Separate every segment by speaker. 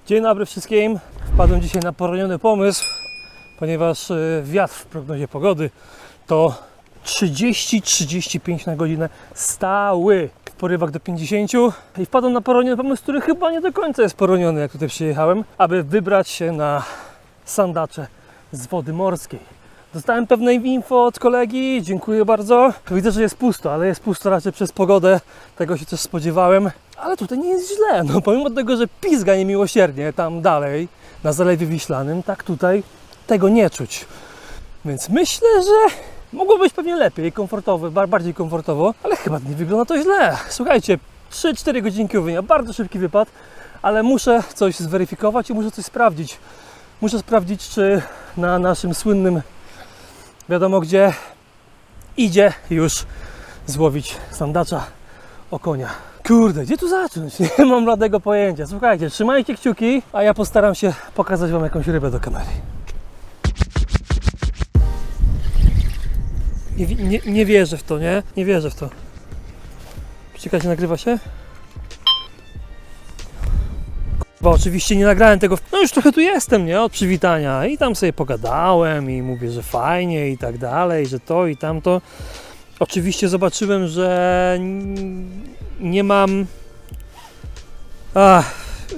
Speaker 1: Dzień dobry wszystkim. Wpadłem dzisiaj na poroniony pomysł, ponieważ wiatr w prognozie pogody to 30-35 na godzinę stały, w porywach do 50 i wpadłem na poroniony pomysł, który chyba nie do końca jest poroniony, jak tutaj przyjechałem, aby wybrać się na sandacze z wody morskiej. Dostałem pewne info od kolegi, dziękuję bardzo. Widzę, że jest pusto, ale jest pusto raczej przez pogodę, tego się też spodziewałem. Ale tutaj nie jest źle, no pomimo tego, że pizga niemiłosiernie tam dalej, na Zalewie Wiślanym, tak tutaj tego nie czuć. Więc myślę, że mogło być pewnie lepiej, komfortowo, bardziej komfortowo, ale chyba nie wygląda to źle. Słuchajcie, 3-4 godzinki łowienia, bardzo szybki wypad, ale muszę coś zweryfikować i muszę coś sprawdzić. Muszę sprawdzić, czy na naszym słynnym, wiadomo gdzie, idzie już złowić sandacza o konia. Kurde, gdzie tu zacząć? Nie mam bladego pojęcia. Słuchajcie, trzymajcie kciuki, a ja postaram się pokazać Wam jakąś rybę do kamery. Nie wierzę w to, nie? Nie wierzę w to. Czekajcie, nagrywa się? Bo oczywiście nie nagrałem tego, no już trochę tu jestem, nie? Od przywitania i tam sobie pogadałem i mówię, że fajnie i tak dalej, że to i tamto. Oczywiście zobaczyłem, że nie mam...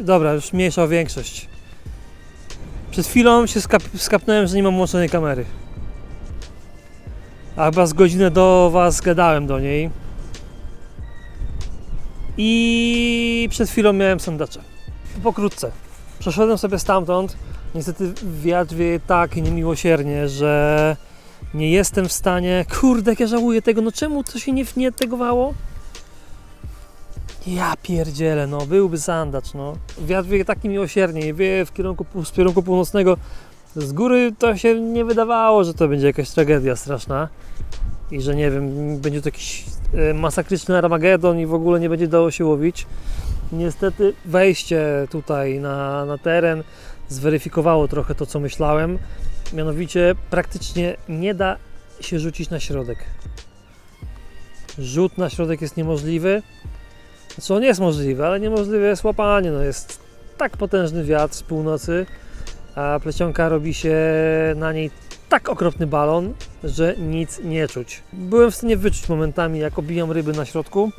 Speaker 1: dobra, już mniejsza o większość. Przed chwilą się skapnąłem, że nie mam włączonej kamery. A chyba z godzinę do Was gadałem do niej. I przed chwilą miałem sandacza. Pokrótce. Przeszedłem sobie stamtąd. Niestety wiatr wieje tak niemiłosiernie, że nie jestem w stanie... Kurde, jak ja żałuję tego. No czemu to się nie tegowało? Ja pierdzielę, no byłby sandacz, no. Wiatr wieje tak niemiłosiernie i wieje z kierunku północnego. Z góry to się nie wydawało, że to będzie jakaś tragedia straszna. I że nie wiem, będzie to jakiś masakryczny Armagedon i w ogóle nie będzie dało się łowić. Niestety wejście tutaj na teren zweryfikowało trochę to, co myślałem. Mianowicie praktycznie nie da się rzucić na środek. Rzut na środek jest niemożliwy. Znaczy on jest możliwy, ale niemożliwe jest łapanie. No jest tak potężny wiatr z północy, a plecionka robi się na niej tak okropny balon, że nic nie czuć. Byłem w stanie wyczuć momentami, jak obijam ryby na środku,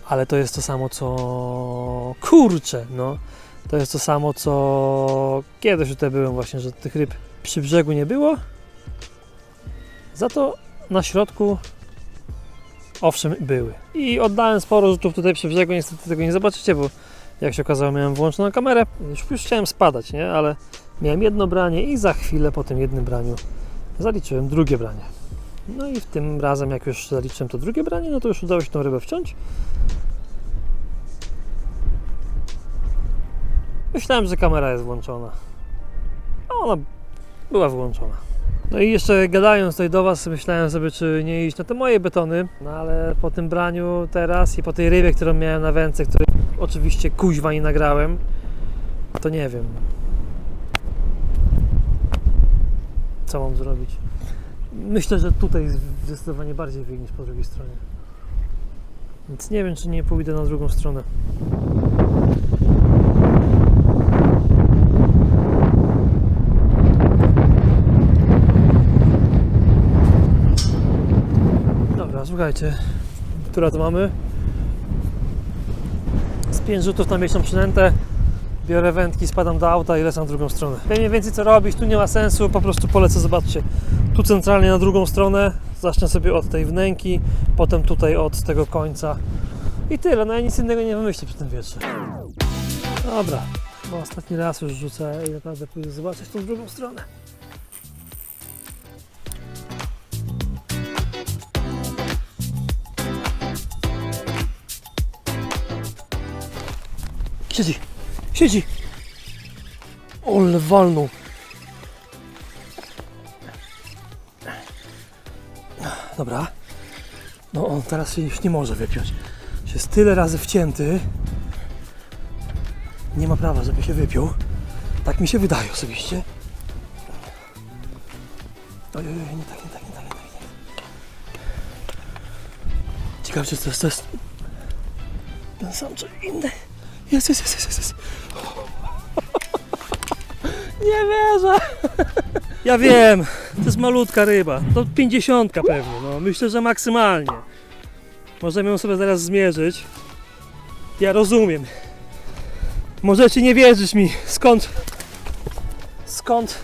Speaker 1: ale to jest to samo, co... Kurczę, no. To jest to samo, co kiedyś tutaj byłem właśnie, że tych ryb przy brzegu nie było. Za to na środku owszem były. I oddałem sporo rzutów tutaj przy brzegu, niestety tego nie zobaczycie, bo jak się okazało miałem włączoną kamerę. Już chciałem spadać, nie? Ale miałem jedno branie i za chwilę po tym jednym braniu zaliczyłem drugie branie. No i w tym razem, jak już zaliczyłem to drugie branie, no to już udało się tą rybę wciąć. Myślałem, że kamera jest włączona. A ona była włączona. No i jeszcze gadając tutaj do Was, myślałem sobie, czy nie iść na te moje betony. No ale po tym braniu teraz i po tej rybie, którą miałem na wędce, której oczywiście kuźwa nie nagrałem, to nie wiem, co mam zrobić. Myślę, że tutaj jest zdecydowanie bardziej wyjść niż po drugiej stronie. Więc nie wiem, czy nie pójdę na drugą stronę. Dobra, słuchajcie, która to mamy? Z 5 rzutów na miesiąc przynętę. Biorę wędki, spadam do auta i lecę na drugą stronę. Wiem mniej więcej co robić, tu nie ma sensu, po prostu polecę, zobaczcie. Tu centralnie na drugą stronę, zacznę sobie od tej wnęki, potem tutaj od tego końca. I tyle, no ja nic innego nie wymyślę przy tym wietrze. Dobra, bo ostatni raz już rzucę i naprawdę pójdę zobaczyć tą drugą stronę. Siedzi! Ole walnął! Dobra. No on teraz się już nie może wypiąć. Jest tyle razy wcięty. Nie ma prawa, żeby się wypiął. Tak mi się wydaje osobiście. Oj, nie tak. Ciekawe, czy to jest ten sam, czy inny. Jest. Nie wierzę. Ja wiem, to jest malutka ryba. To 50 pewnie, no. Myślę, że maksymalnie. Możemy ją sobie zaraz zmierzyć. Ja rozumiem. Możecie nie wierzyć mi, skąd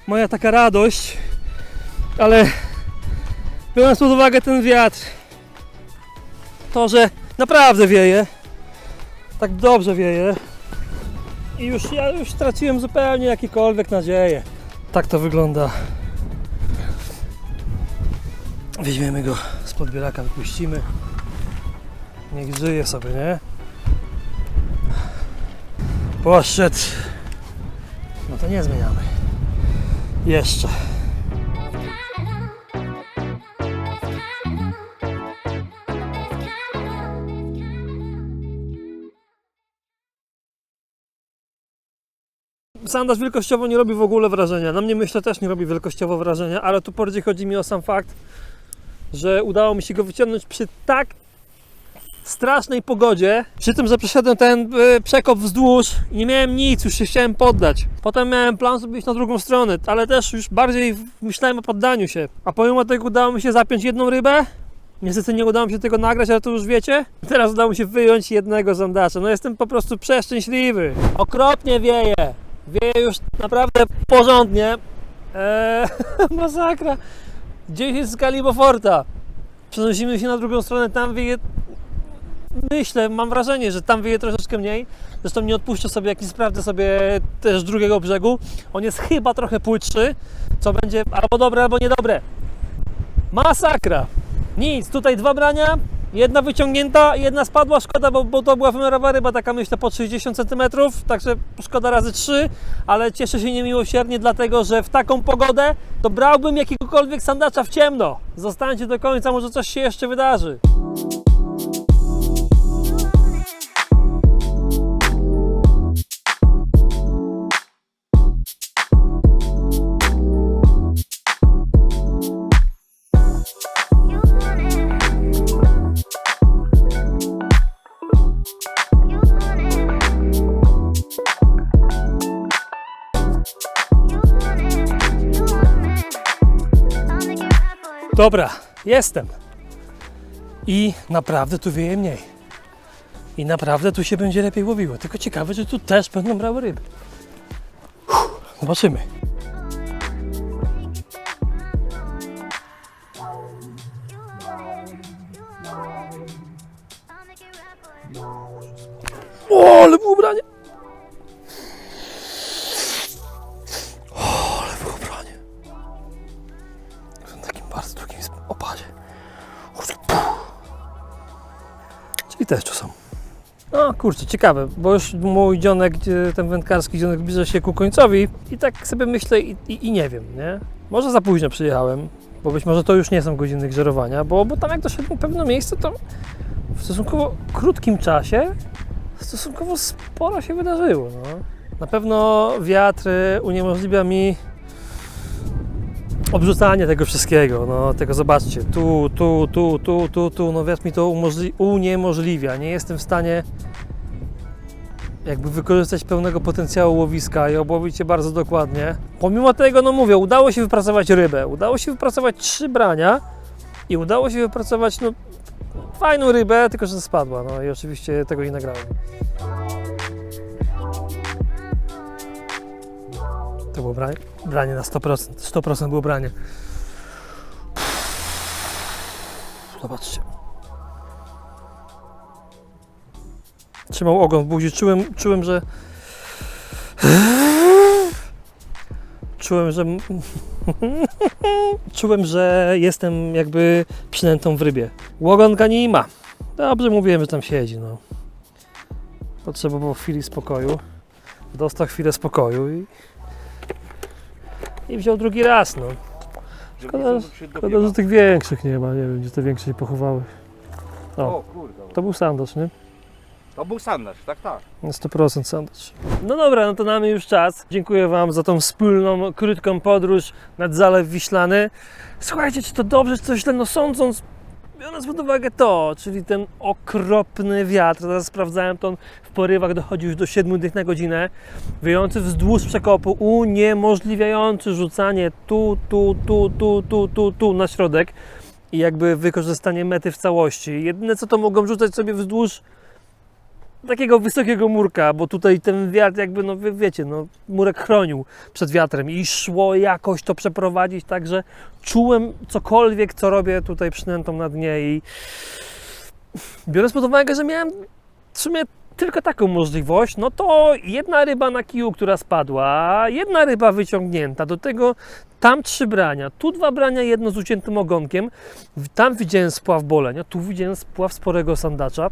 Speaker 1: moja taka radość, ale biorąc pod uwagę ten wiatr, to, że naprawdę wieje, tak dobrze wieje i ja już straciłem zupełnie jakiekolwiek nadzieje. Tak to wygląda. Weźmiemy go z podbieraka, wypuścimy. Niech żyje sobie, nie? Poszedł. No to nie zmieniamy. Jeszcze. Sandaż wielkościowo nie robi w ogóle wrażenia. Na mnie, myślę, też nie robi wielkościowo wrażenia, ale tu bardziej chodzi mi o sam fakt, że udało mi się go wyciągnąć przy tak strasznej pogodzie, przy tym, że przeszedłem ten przekop wzdłuż i nie miałem nic, już się chciałem poddać. Potem miałem plan, żeby iść na drugą stronę, ale też już bardziej myślałem o poddaniu się. A pomimo tego udało mi się zapiąć jedną rybę. Niestety nie udało mi się tego nagrać, ale to już wiecie. Teraz udało mi się wyjąć jednego sandacza. No jestem po prostu przeszczęśliwy. Okropnie wieje. Wieje już naprawdę porządnie. Masakra. 10 skali Beauforta. Przenosimy się na drugą stronę, tam wieje. Myślę, mam wrażenie, że tam wieje troszeczkę mniej. Zresztą nie odpuszczę sobie, jak nie sprawdzę sobie też drugiego brzegu. On jest chyba trochę płytszy, co będzie albo dobre, albo niedobre. Masakra! Nic, tutaj dwa brania, jedna wyciągnięta, jedna spadła, szkoda, bo to była wymiarowa ryba, taka myślę pod 60 cm, także szkoda razy 3, ale cieszę się niemiłosiernie, dlatego że w taką pogodę to brałbym jakiegokolwiek sandacza w ciemno. Zostańcie do końca, może coś się jeszcze wydarzy. Dobra, jestem. I naprawdę tu wieje mniej. I naprawdę tu się będzie lepiej łowiło. Tylko ciekawe, czy tu też będą brały ryby. Zobaczymy. O, ale było branie. O, ale było branie. W takim bardzo długim opadzie. Czyli też tu są. No kurczę, ciekawe, bo już mój dzionek, ten wędkarski dzionek zbliża się ku końcowi i tak sobie myślę i nie wiem, nie? Może za późno przyjechałem, bo być może to już nie są godziny grzerowania, bo tam jak doszedłem w pewne miejsce, to w stosunkowo krótkim czasie stosunkowo sporo się wydarzyło, no. Na pewno wiatr uniemożliwia mi obrzucanie tego wszystkiego, no tego zobaczcie, tu, no wiatr mi to uniemożliwia, nie jestem w stanie jakby wykorzystać pełnego potencjału łowiska i obłowić je bardzo dokładnie. Pomimo tego, no mówię, udało się wypracować rybę, udało się wypracować 3 brania i udało się wypracować, no, fajną rybę, tylko że spadła, no i oczywiście tego nie nagrałem. To było branie na 100%, 100% było branie. Zobaczcie. Trzymał ogon w buzi, czułem, że czułem, że jestem jakby przynętą w rybie. Łogonka nie ma. Dobrze mówiłem, że tam siedzi, no. Potrzebował chwili spokoju. Dostał chwilę spokoju i wziął drugi raz, no. Szkoda, że tych większych nie ma, nie wiem, gdzie te większe się pochowały. O, kurde. To był sandacz, nie?
Speaker 2: To był sandacz, tak, tak.
Speaker 1: 100% sandacz. No dobra, no to mamy już czas. Dziękuję Wam za tą wspólną, krótką podróż nad Zalew Wiślany. Słuchajcie, czy to dobrze, czy to źle, no sądząc biorąc pod uwagę to, czyli ten okropny wiatr, teraz sprawdzałem, to on w porywach dochodzi już do 7 dych na godzinę, wiejący wzdłuż przekopu, uniemożliwiający rzucanie tu na środek i jakby wykorzystanie mety w całości. Jedyne co to mogą rzucać sobie wzdłuż takiego wysokiego murka, bo tutaj ten wiatr jakby, no wiecie, no murek chronił przed wiatrem i szło jakoś to przeprowadzić, także czułem cokolwiek, co robię tutaj przynętą na dnie i biorąc pod uwagę, że miałem w sumie tylko taką możliwość, no to jedna ryba na kiju, która spadła, jedna ryba wyciągnięta, do tego tam 3 brania, tu 2 brania, jedno z uciętym ogonkiem, tam widziałem spław bolenia, tu widziałem spław sporego sandacza.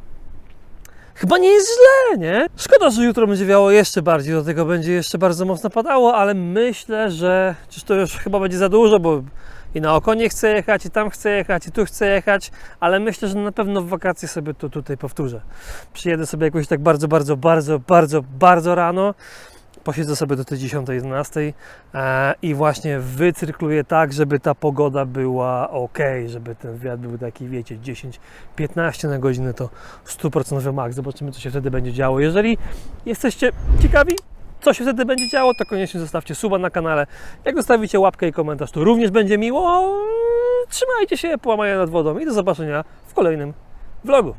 Speaker 1: Chyba nie jest źle, nie? Szkoda, że jutro będzie wiało jeszcze bardziej, do tego będzie jeszcze bardzo mocno padało, ale myślę, że to już chyba będzie za dużo, bo i na oko nie chcę jechać, i tam chcę jechać, i tu chcę jechać, ale myślę, że na pewno w wakacje sobie to tutaj powtórzę. Przyjedę sobie jakoś tak bardzo rano, posiedzę sobie do tej 10-11 i właśnie wycyrkluję tak, żeby ta pogoda była ok, żeby ten wiatr był taki, wiecie, 10-15 na godzinę to 100% max. Zobaczymy, co się wtedy będzie działo. Jeżeli jesteście ciekawi, co się wtedy będzie działo, to koniecznie zostawcie suba na kanale. Jak zostawicie łapkę i komentarz, to również będzie miło. Trzymajcie się, połamania nad wodą i do zobaczenia w kolejnym vlogu.